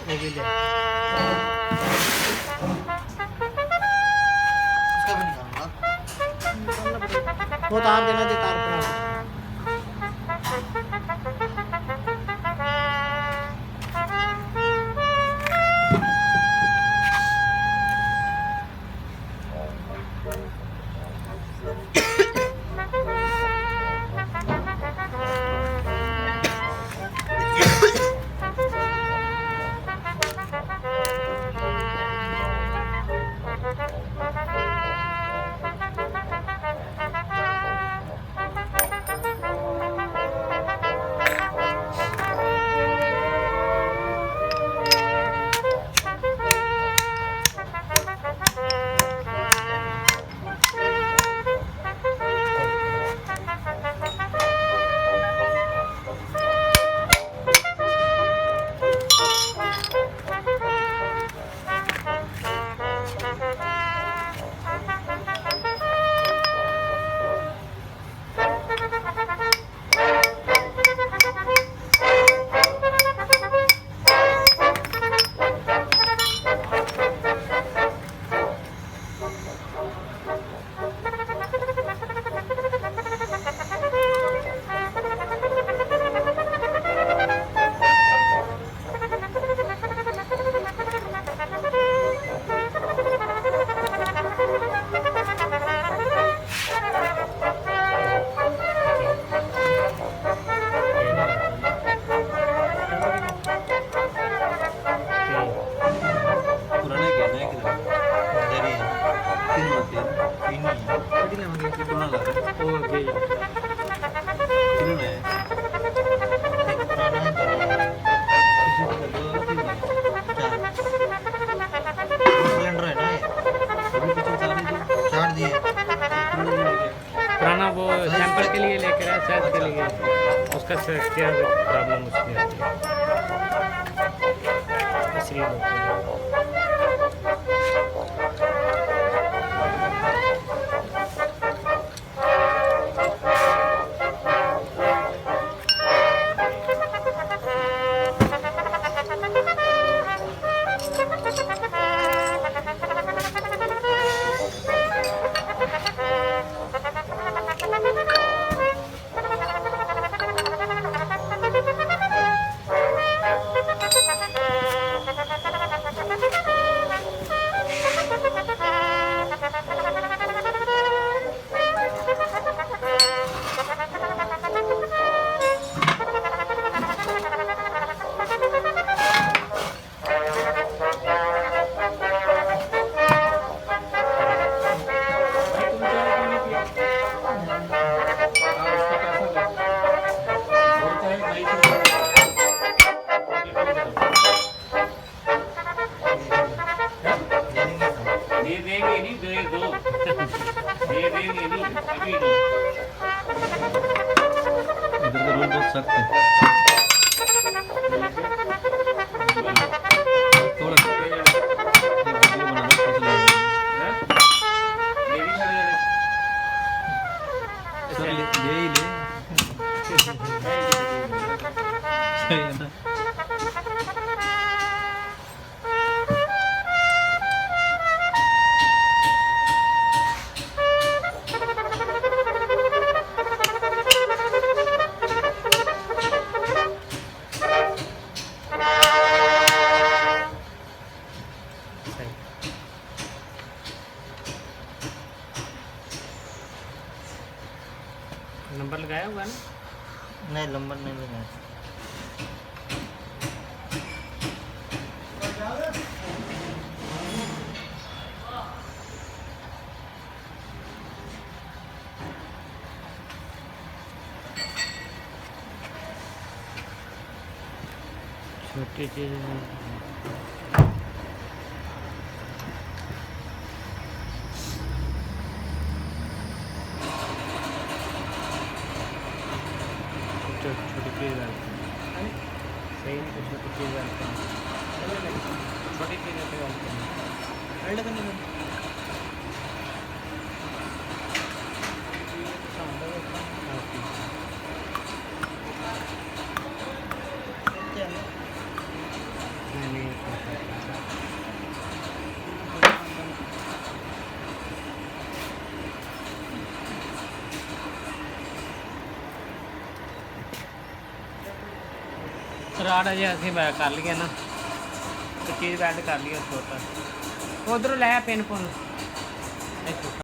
वो भी ले। उसका भी निकालूंगा। वो तार देना थी, तार पड़ा। पुराना वो सैंपल के लिए लेकर आया, सर्च के लिए उसका क्या प्रॉब्लम उसकी आती है, इसलिए नंबर लगाया हुआ है ना? नहीं, नंबर नहीं लगाया। छोटी चीज़ छोटी चीज़ डालते हैं, सही नहीं तो छोटी चीज़ डालते हैं, छोटी चीज़ डालते हैं। ਰਾੜ ਅਜੇ ਅਸੀਂ ਬੈਕ ਕਰ ਲਈਏ ਨਾ ਤੇ ਚੀਜ਼ ਬੈਂਡ ਕਰ ਲਈਏ ਛੋਟਾ ਉਧਰੋਂ ਲੈ ਪਿੰਨ ਪੁੰਨ